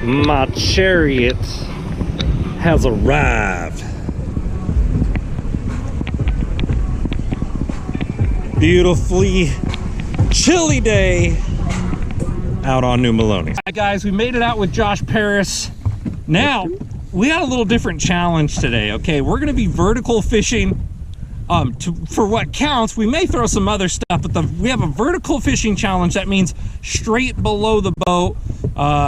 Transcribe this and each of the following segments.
My chariot has arrived. Beautifully chilly day out on New Melones. All right, guys, we made it out with Josh Paris. Now, we got a little different challenge today, okay? We're gonna be vertical fishing for what counts. We may throw some other stuff, but we have a vertical fishing challenge. That means straight below the boat,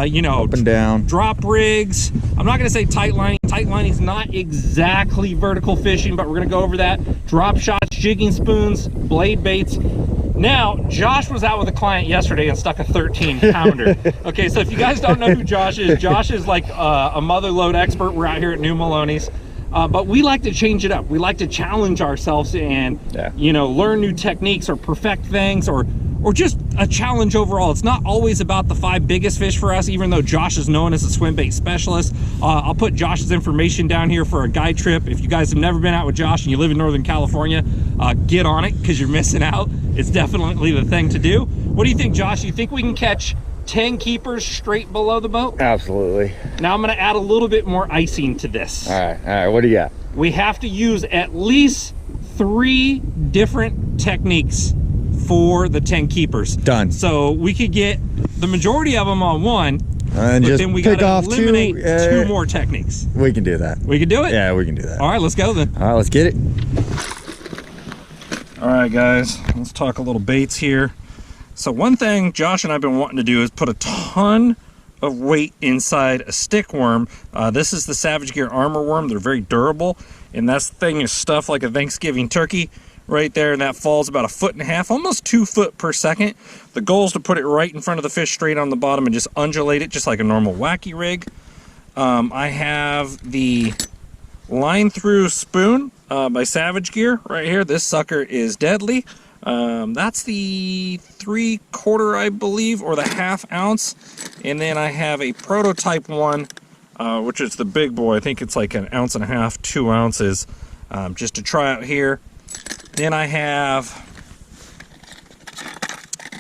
you know, up and down, drop rigs. I'm not gonna say tight lining. Tight lining is not exactly vertical fishing, but we're gonna go over that. Drop shots, jigging spoons, blade baits. Now, Josh was out with a client yesterday and stuck a 13-pounder. Okay, so if you guys don't know who Josh is like a mother lode expert. We're out here at New Melones. But we like to change it up. We like to challenge ourselves and, you know, learn new techniques or perfect things or just a challenge overall. It's not always about the 5 biggest fish for us, even though Josh is known as a swim bait specialist. I'll put Josh's information down here for a guide trip. If you guys have never been out with Josh and you live in Northern California, get on it because you're missing out. It's definitely the thing to do. What do you think, Josh? You think we can catch 10 keepers straight below the boat? Absolutely. Now I'm gonna add a little bit more icing to this. All right, what do you got? We have to use at least 3 different techniques for the 10 keepers. Done. So we could get the majority of them on one, and but just then we pick gotta off eliminate 2, 2 more techniques. We can do that. We can do it? Yeah, we can do that. All right, let's go then. All right, let's get it. All right, guys, let's talk a little baits here. So one thing Josh and I've been wanting to do is put a ton of weight inside a stick worm. This is the Savage Gear Armor Worm. They're very durable, and that thing is stuffed like a Thanksgiving turkey right there, and that falls about 1.5 feet, almost 2 foot per second. The goal is to put it right in front of the fish, straight on the bottom, and just undulate it just like a normal wacky rig. I have the Line Through Spoon by Savage Gear right here. This sucker is deadly. That's the 3/4, I believe, or the 1/2 ounce. And then I have a prototype one, which is the big boy. I think it's like 1.5 ounces, 2 ounces, just to try out here. Then I have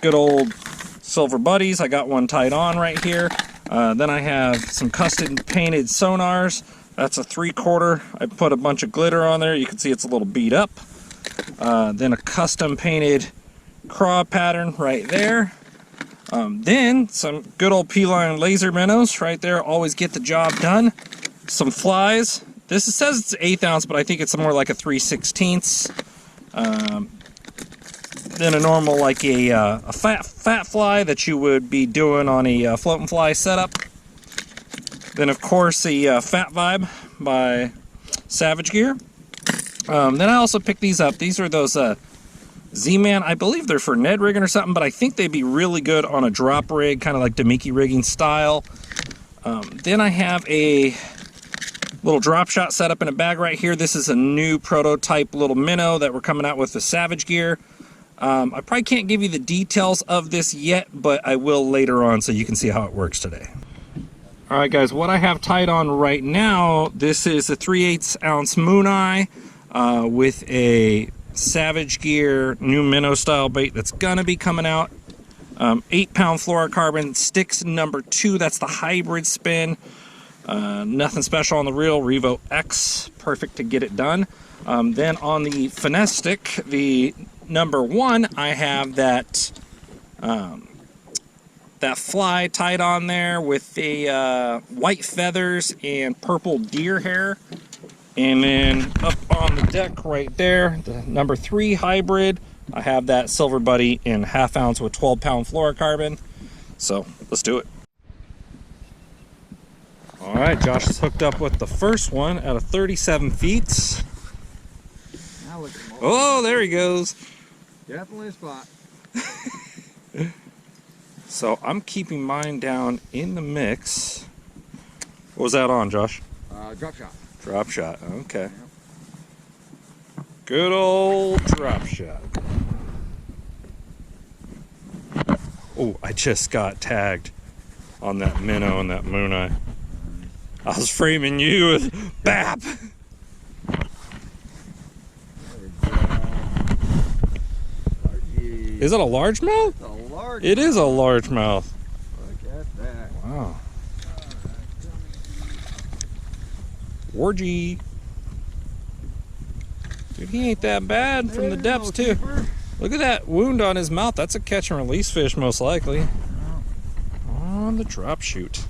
good old Silver Buddies. I got one tied on right here. Then I have some custom painted sonars. That's a 3/4. I put a bunch of glitter on there. You can see it's a little beat up. Then a custom painted craw pattern right there. Then some good old P-line laser minnows right there. Always get the job done. Some flies. This says it's 1/8 ounce, but I think it's more like a 3/16. Then a normal, like a fat fly that you would be doing on a floating fly setup. Then of course the Fat Vibe by Savage Gear. Then I also picked these up. These are those Z-Man. I believe they're for Ned rigging or something, but I think they'd be really good on a drop rig, kind of like Damiki rigging style. Then I have a little drop shot set up in a bag right here. This is a new prototype little minnow that we're coming out with the Savage Gear. I probably can't give you the details of this yet, but I will later on so you can see how it works today. All right, guys, what I have tied on right now, this is a 3/8 ounce Moon Eye with a Savage Gear new minnow style bait that's gonna be coming out. 8-pound fluorocarbon, Sticks number 2. That's the hybrid spin. Nothing special on the reel. Revo X, perfect to get it done. Then on the finesse stick, the number 1, I have that that fly tied on there with the white feathers and purple deer hair. And then up on the deck right there, the number 3 hybrid, I have that Silver Buddy in 1/2 ounce with 12-pound fluorocarbon. So let's do it. All right, Josh is hooked up with the first one at a 37 feet. Now look at him. Oh, there he goes. Definitely a spot. So I'm keeping mine down in the mix. What was that on, Josh? Drop shot. Drop shot, okay. Good old drop shot. Oh, I just got tagged on that minnow and that Moon Eye. I was framing you with BAP. Is it a largemouth? It's a large. It is a largemouth. Look at that. Wow. Wargy. Dude, he ain't that bad from the depths, too. Look at that wound on his mouth. That's a catch and release fish, most likely. On the drop shoot.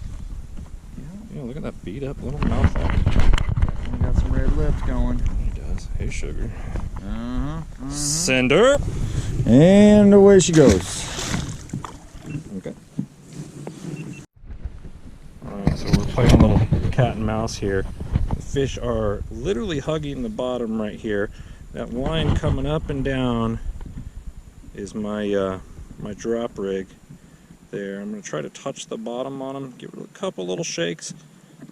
Yeah, look at that beat up little mouth. Definitely got some red lips going. He does. Hey, sugar. Uh-huh. Cinder. And away she goes. Okay. Alright, so we're playing a little cat and mouse here. The fish are literally hugging the bottom right here. That line coming up and down is my my drop rig there. I'm going to try to touch the bottom on them, give it a couple little shakes.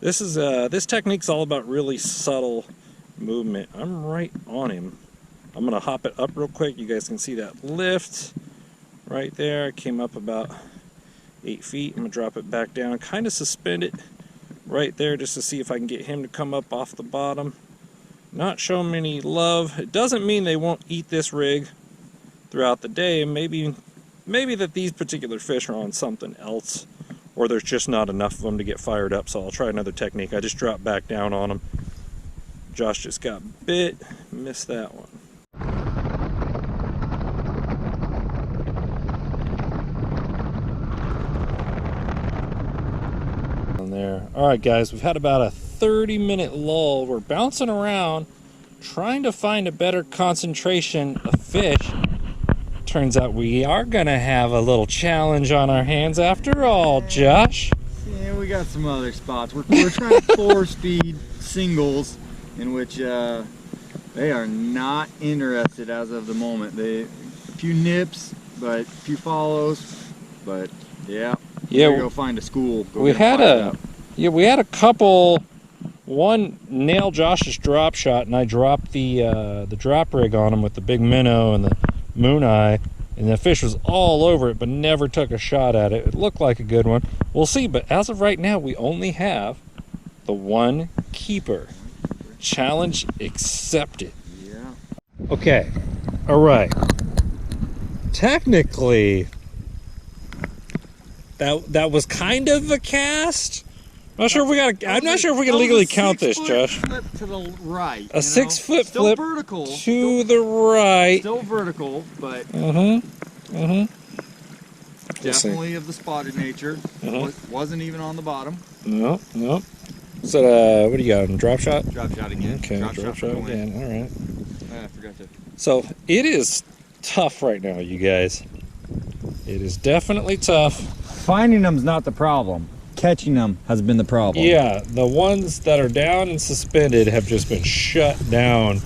This technique's all about really subtle movement. I'm right on him. I'm going to hop it up real quick. You guys can see that lift right there. It came up about 8 feet. I'm going to drop it back down, kind of suspend it right there just to see if I can get him to come up off the bottom. Not show him any love. It doesn't mean they won't eat this rig throughout the day. Maybe that these particular fish are on something else, or there's just not enough of them to get fired up, so I'll try another technique. I just dropped back down on them. Josh just got bit, missed that one. There. All right, guys, we've had about a 30-minute lull. We're bouncing around trying to find a better concentration of fish. Turns out we are gonna have a little challenge on our hands after all, Josh. Yeah, we got some other spots. We're trying 4-speed singles in which they are not interested as of the moment. A few nips, but a few follows, but yeah. Yeah, we go find a school. We had a couple. One nailed Josh's drop shot, and I dropped the drop rig on him with the big minnow and the moon eye, and the fish was all over it, but never took a shot at it. It looked like a good one. We'll see, but as of right now, we only have the one keeper. Challenge accepted. Yeah. Okay. All right. Technically, that was kind of a cast. I'm not sure if we can legally count this, Josh. Flip to the right. A 6-foot still flip vertical. to the right. Still vertical, but definitely of the spotted nature. Wasn't even on the bottom. No. So what do you got? Drop shot? Drop shot again. Okay, drop shot again. All right. I forgot to. So it is tough right now, you guys. It is definitely tough. Finding them's not the problem. Catching them has been the problem. Yeah, the ones that are down and suspended have just been shut down.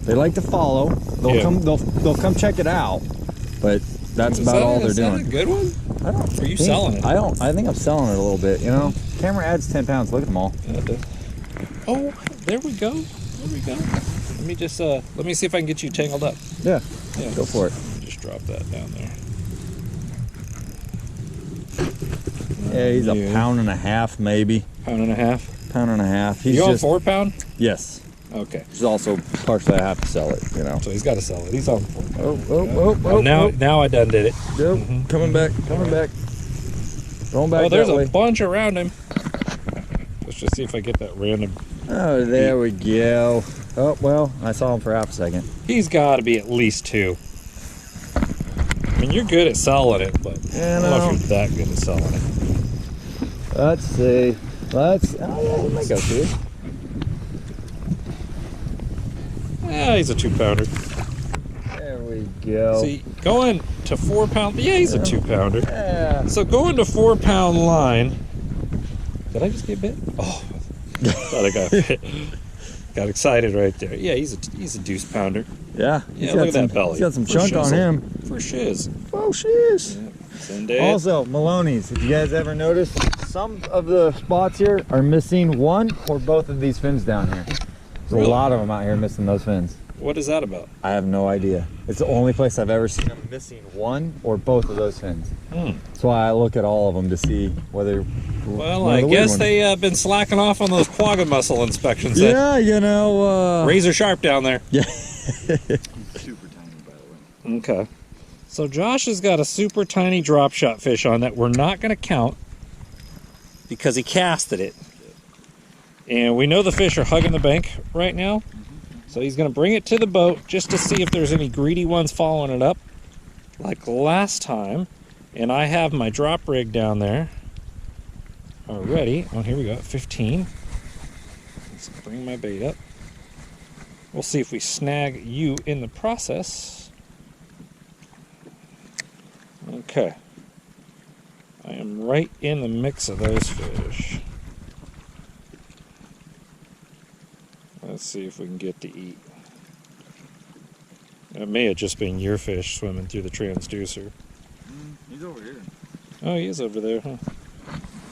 They like to follow. They'll come check it out, but that's about all they're doing. Is that a good one? I don't. Are you selling it? I think I'm selling it a little bit. You know, camera adds 10 pounds. Look at them all. Oh, there we go. Let me just let me see if I can get you tangled up. Yeah. Yeah. Go for it. Just drop that down there. Yeah, he's a pound and a half, maybe. Pound and a half? Pound and a half. He's you on just 4 pound? Yes. Okay. He's also partially I have to sell it, you know. So he's got to sell it. He's on 4 pound. Oh, now I done did it. Yep. Coming back. Going back. Oh, there's a bunch around him. Let's just see if I get that random. Oh, there we go. Oh, well, I saw him for half a second. He's got to be at least 2. I mean, you're good at selling it, but I don't know if you're that good at selling it. Let's see. Oh, yeah, he might go 2. Yeah, he's a 2-pounder. There we go. See, going to 4 pound. Yeah, he's a 2-pounder. Yeah. So going to 4 pound line. Did I just get bit? Oh, thought I got bit. Got excited right there. Yeah, he's a deuce pounder. Yeah. Yeah, look at that belly. He's got some chunk on him. For shiz. Oh, shiz. Yeah. Also, Maloney's. If you guys ever notice, some of the spots here are missing one or both of these fins down here. There's a lot of them out here missing those fins. What is that about? I have no idea. It's the only place I've ever seen them missing one or both of those fins. That's why I look at all of them to see whether. Well, I guess they been slacking off on those quagga mussel inspections. Yeah, you know. Razor sharp down there. Yeah. Super tiny, by the way. Okay. So Josh has got a super tiny drop shot fish on that we're not going to count because he casted it. And we know the fish are hugging the bank right now. So he's going to bring it to the boat just to see if there's any greedy ones following it up like last time. And I have my drop rig down there already. Oh, here we go, 15. Let's bring my bait up. We'll see if we snag you in the process. Okay. I am right in the mix of those fish. Let's see if we can get to eat. It may have just been your fish swimming through the transducer. He's over here. Oh, he is over there, huh?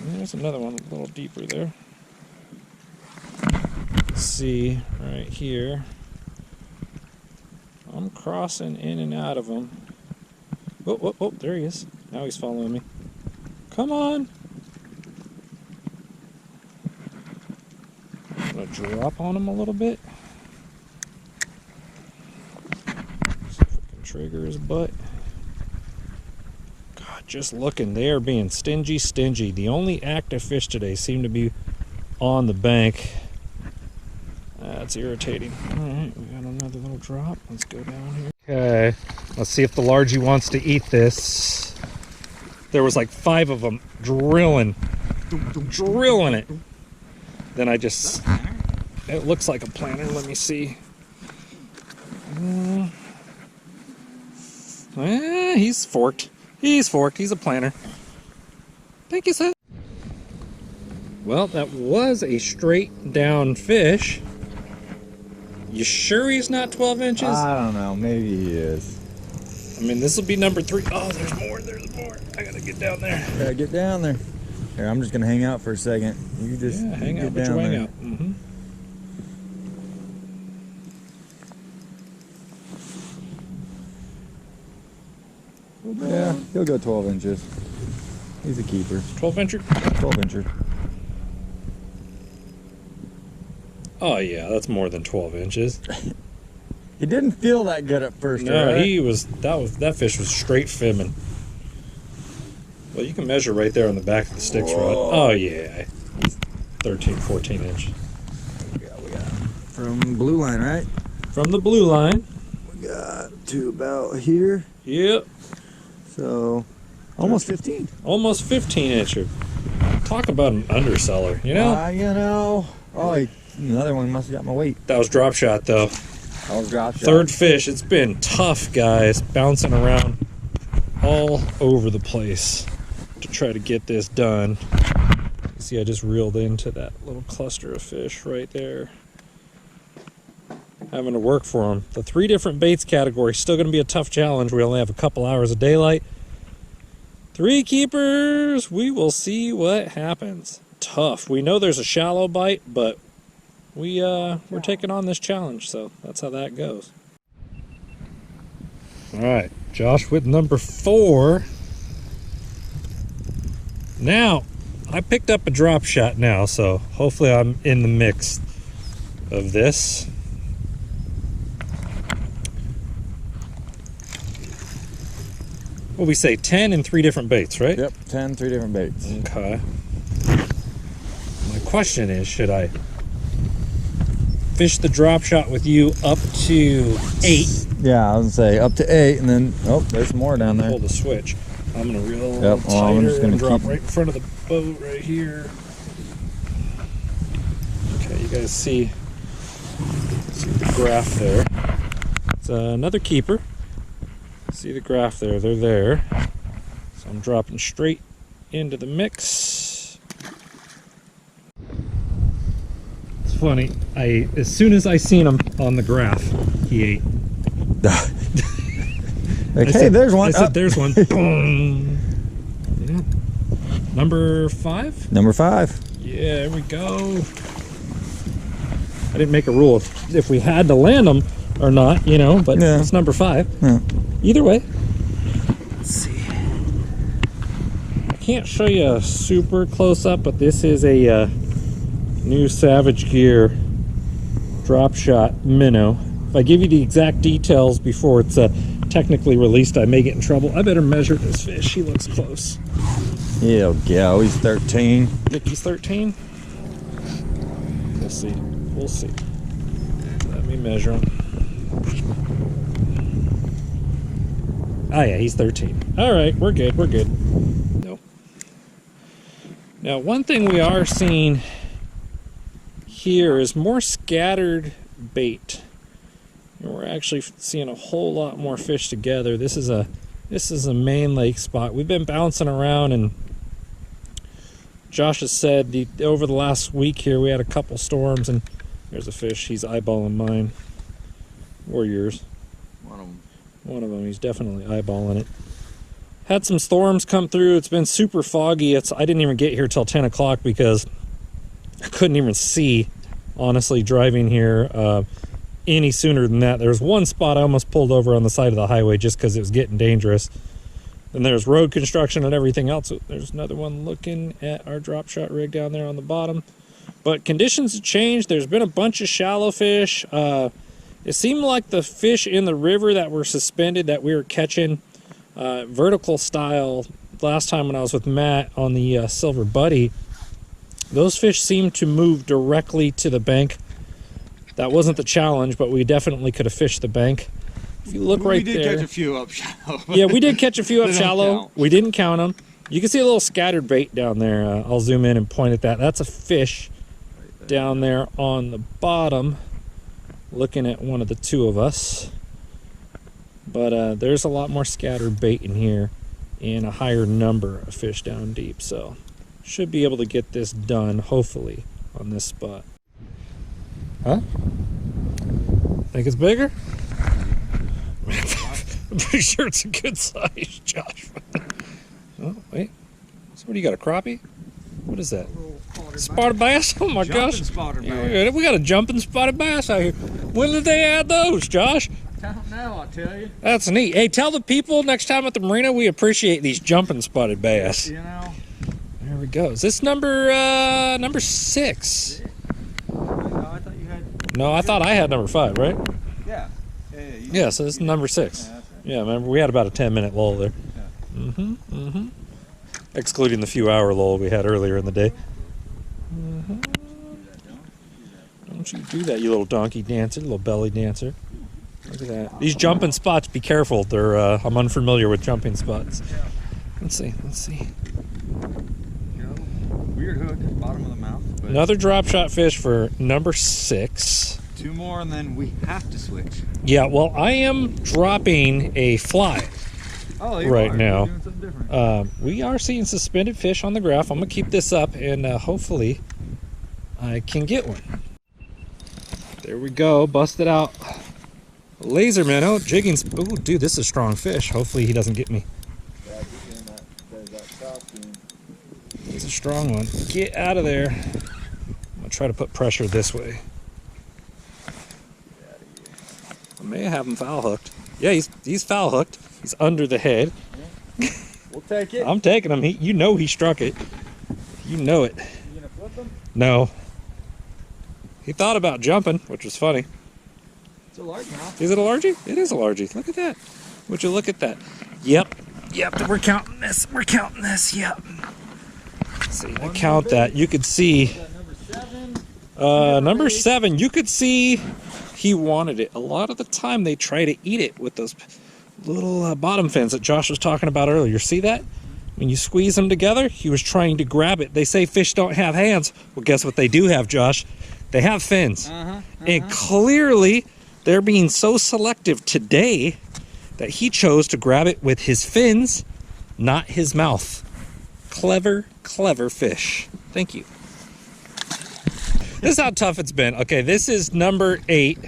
And there's another one a little deeper there. Let's see, right here. I'm crossing in and out of him. Oh, oh, oh, there he is. Now he's following me. Come on! I'm gonna drop on him a little bit. See if I can trigger his butt. God, just looking, they are being stingy. The only active fish today seem to be on the bank. That's irritating. Alright, we got another little drop. Let's go down here. Okay, let's see if the largie wants to eat this. There was like 5 of them drilling it. Then I just, it looks like a planter. Let me see. He's forked. He's forked. He's a planter. Thank you, sir. Well, that was a straight down fish. You sure he's not 12 inches? I don't know. Maybe he is. I mean, this will be number 3. Oh, there's more. There's more. I gotta get down there. Gotta get down there. Here, I'm just gonna hang out for a second. You just hang out, get but you down hang there. out. Mm-hmm. Yeah, he'll go 12 inches. He's a keeper. 12 incher? 12 incher. Oh yeah, that's more than 12 inches. He didn't feel that good at first. No, right? that fish was straight fibbing. Well, you can measure right there on the back of the sticks rod. Oh yeah, he's 13, 14 inch. We got from blue line, right? From the blue line. We got to about here. Yep. So almost 15. Almost 15 incher. Talk about an underseller, you know? You know. Oh, another one must have got my weight. That was drop shot though. I was drop shot. Third fish. It's been tough, guys. Bouncing around all over the place to try to get this done. See, I just reeled into that little cluster of fish right there. Having to work for them. The 3 different baits category, still going to be a tough challenge. We only have a couple hours of daylight. 3 keepers. We will see what happens. Tough. We know there's a shallow bite, but we're taking on this challenge, so that's how that goes. All right, Josh with number 4. Now, I picked up a drop shot now, so hopefully I'm in the mix of this. What we say, 10 and 3 different baits, right? Yep, 10, 3 different baits. Okay. My question is, should I fish the drop shot with you up to 8? Yeah, I was gonna say up to 8, and then there's more down there. Pull the switch. I'm gonna reel Yep, well, I'm tighter just gonna and drop keep- right in front of the boat right here. Okay, you guys see the graph there. It's another keeper. See the graph there? They're there. So I'm dropping straight into the mix. It's funny. As soon as I seen him on the graph, he ate. Like, hey, there's one. I said, there's one. Boom. Yeah. Number 5? Number 5. Yeah, there we go. I didn't make a rule if we had to land them or not, you know, but Yeah. it's number 5. Yeah. Either way. Let's see. I can't show you a super close up, but this is a new Savage Gear drop shot minnow. If I give you the exact details before it's technically released, I may get in trouble. I better measure this fish. He looks close. Yeah, he's 13. Think he's 13? see. We'll see. Let me measure him. Oh yeah, he's 13. All right, we're good. We're good. No. Now, one thing we are seeing here is more scattered bait. And we're actually seeing a whole lot more fish together. This is a main lake spot. We've been bouncing around, and Josh has said over the last week here we had a couple storms, and there's a fish. He's eyeballing mine. Or yours. One of them. He's definitely eyeballing it. Had some storms come through. It's been super foggy. I didn't even get here till 10 o'clock because I couldn't even see, honestly, driving here any sooner than that. There was one spot I almost pulled over on the side of the highway just because it was getting dangerous. Then there's road construction and everything else. There's another one looking at our drop shot rig down there on the bottom. But conditions have changed. There's been a bunch of shallow fish. It seemed like the fish in the river that were suspended that we were catching vertical style last time when I was with Matt on the Silver Buddy, those fish seemed to move directly to the bank. That wasn't the challenge, but we definitely could have fished the bank. If you look right there. We did catch a few up shallow. Yeah, we did catch a few up shallow. Count. We didn't count them. You can see a little scattered bait down there. I'll zoom in and point at that. That's a fish down there on the bottom, looking at one of the two of us. But there's a lot more scattered bait in here and a higher number of fish down deep. So should be able to get this done, hopefully, on this spot. Huh? Think it's bigger? I'm pretty sure it's a good size, Josh. Oh, wait. So what do you got, a crappie? What is that? Spotted bass? Oh my gosh. Spotted Yeah, we got a jumping spotted bass out here. When did they add those, Josh? I don't know, I'll tell you. That's neat. Hey, tell the people next time at the marina we appreciate these jumping spotted bass. You know. There we go. Is this number 6? No, I thought you had. No, I thought I had number 5, right? Yeah. Yeah, so this is number 6. Yeah, that's right. Yeah, remember we had about a 10-minute lull there. Excluding the few hour lull we had earlier in the day. Don't you do that, you little donkey dancer, little belly dancer. Look at that. These jumping spots, be careful. They're I'm unfamiliar with jumping spots. Let's see. Weird hook, bottom of the mouth. But Another drop shot fish for number 6. 2 more and then we have to switch. Yeah, well, I am dropping a fly. Oh, Right now. You're doing something different. We are seeing suspended fish on the graph. I'm going to keep this up and hopefully I can get one. There we go. Busted out. Laser minnow. Jigging. Oh, dude, this is a strong fish. Hopefully he doesn't get me. He's a strong one. Get out of there. I'm going to try to put pressure this way. I may have him foul hooked. Yeah, he's foul hooked. He's under the head. We'll take it. I'm taking him. You know he struck it. You know it. You gonna flip him? No. He thought about jumping, which was funny. It's a largemouth. Is it a largie? It is a largie. Look at that. Would you look at that? Yep. We're counting this. Yep. Let's see. I count that. You could see. Number 7. Number 7. You could see he wanted it. A lot of the time they try to eat it with those little bottom fins that Josh was talking about earlier. See that? When you squeeze them together, he was trying to grab it. They say fish don't have hands. Well, guess what they do have, Josh? They have fins. And clearly, they're being so selective today that he chose to grab it with his fins, not his mouth. Clever, clever fish. Thank you. This is how tough it's been. Okay, this is number 8.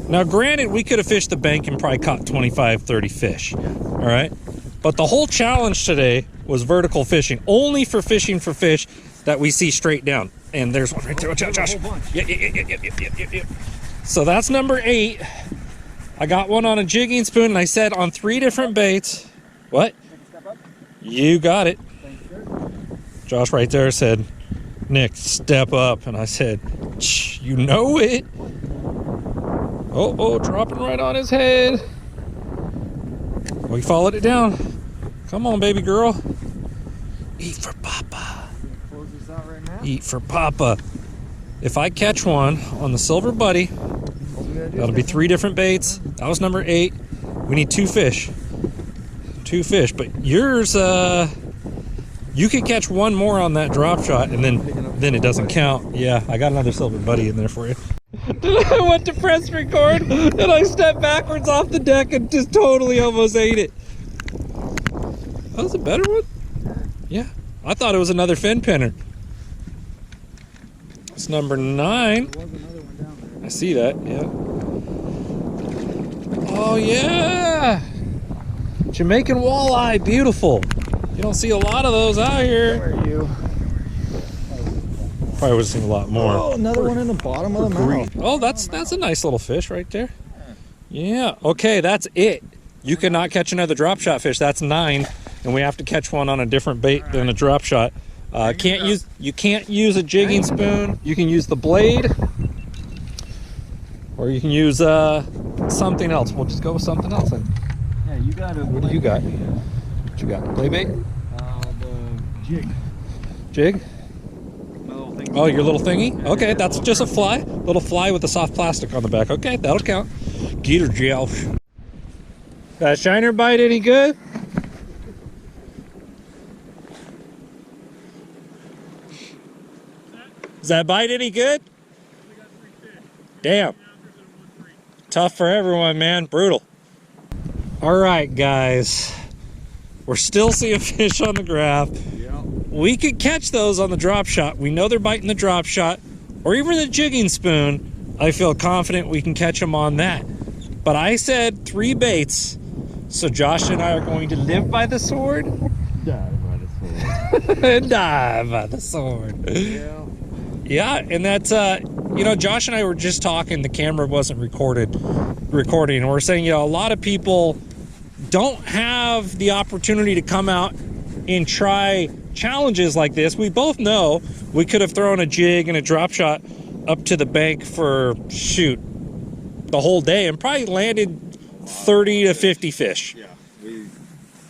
Now, granted, we could have fished the bank and probably caught 25, 30 fish. All right? But the whole challenge today was vertical fishing. Only for fishing for fish that we see straight down. And there's one right there. Watch out, Josh. Yep. So that's number 8. I got one on a jigging spoon, and I said on 3 different baits. What? You got it. Josh right there said, Nick, step up. And I said, you know it. Oh, dropping right on his head. We followed it down. Come on, baby girl. Eat for Papa. Close this out right now. Eat for Papa. if I catch one on the Silver Buddy, that'll be 3 different baits. That was number 8. We need 2 fish. 2 fish, but yours, you could catch 1 more on that drop shot, and then it doesn't count. Yeah, I got another Silver Buddy in there for you. I went to press record, and I stepped backwards off the deck and just totally almost ate it. That was a better one? Yeah, I thought it was another fin pinner. It's number 9. I see that, yeah. Oh, yeah! Jamaican walleye, beautiful. You don't see a lot of those out here. Where are you? Probably would have seen a lot more. Oh, another one in the bottom of the mouth. Oh, that's a nice little fish right there. Yeah, okay, that's it. You cannot catch another drop shot fish. That's 9, and we have to catch one on a different bait than a drop shot. You can't use a jigging spoon. You can use the blade, or you can use something else. We'll just go with something else then. Yeah, you got a. What do you got? What you got? Play bait? The jig. Jig? My little thing. Oh, your little thingy? Okay, that's just a fly. Little fly with the soft plastic on the back. Okay, that'll count. Get her, Josh. That shiner bite any good? Is that bite any good? Damn. Tough for everyone, man. Brutal. All right, guys. We're still seeing fish on the graph. Yeah. We could catch those on the drop shot. We know they're biting the drop shot, or even the jigging spoon. I feel confident we can catch them on that. But I said 3 baits, so Josh and I are going to live by the sword. Die by the sword. And die by the sword. Yeah. Yeah, and that's you know, Josh and I were just talking. The camera wasn't recording, and we're saying, you know, a lot of people don't have the opportunity to come out and try challenges like this. We both know we could have thrown a jig and a drop shot up to the bank for the whole day and probably landed 30 to 50 fish. Yeah, we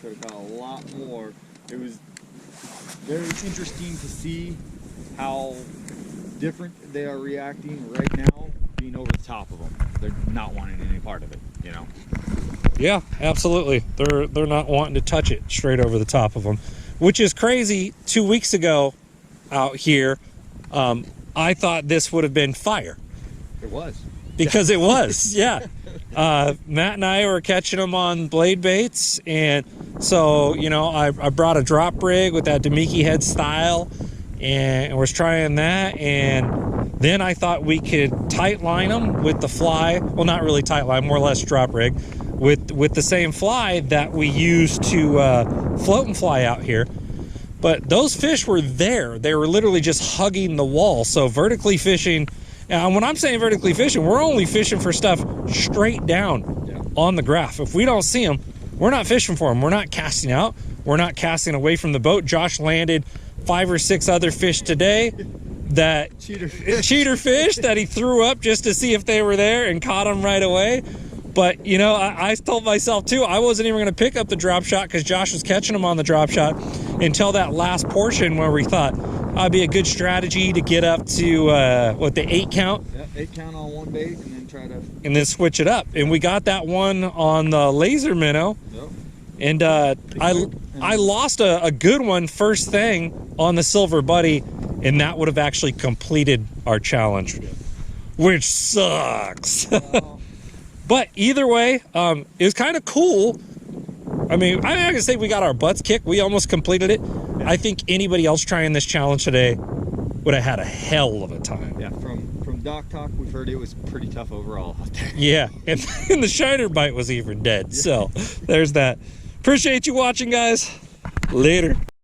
could have got a lot more. It was very interesting to see how different they are reacting right now, being over the top of them. They're not wanting any part of it, you know. Yeah, absolutely. They're not wanting to touch it straight over the top of them, which is crazy. 2 weeks ago out here, I thought this would have been fire. It was. Because it was, yeah. Matt and I were catching them on blade baits, and so, you know, I brought a drop rig with that Demiki head style, and was trying that, and then I thought we could tight line them with the fly. Well, not really tight line, more or less drop rig, with the same fly that we use to float and fly out here. But those fish were there. They were literally just hugging the wall. So vertically fishing, and when I'm saying vertically fishing, we're only fishing for stuff straight down on the graph. If we don't see them, we're not fishing for them. We're not casting out. We're not casting away from the boat. Josh landed 5 or 6 other fish today that cheater fish that he threw up just to see if they were there and caught them right away. But, you know, I told myself, too, I wasn't even going to pick up the drop shot because Josh was catching them on the drop shot until that last portion where we thought that'd be a good strategy to get up to, the 8 count? Yeah, 8 count on one bait and then try to... And then switch it up. And we got that one on the laser minnow. Yep. And I lost a good one first thing on the Silver Buddy, and that would have actually completed our challenge, which sucks. But either way, it was kind of cool. I mean, I can say we got our butts kicked. We almost completed it. Yeah. I think anybody else trying this challenge today would have had a hell of a time. Yeah, from Doc Talk, we've heard it was pretty tough overall out there. Yeah, and the shiner bite was even dead. Yeah. So there's that. Appreciate you watching, guys. Later.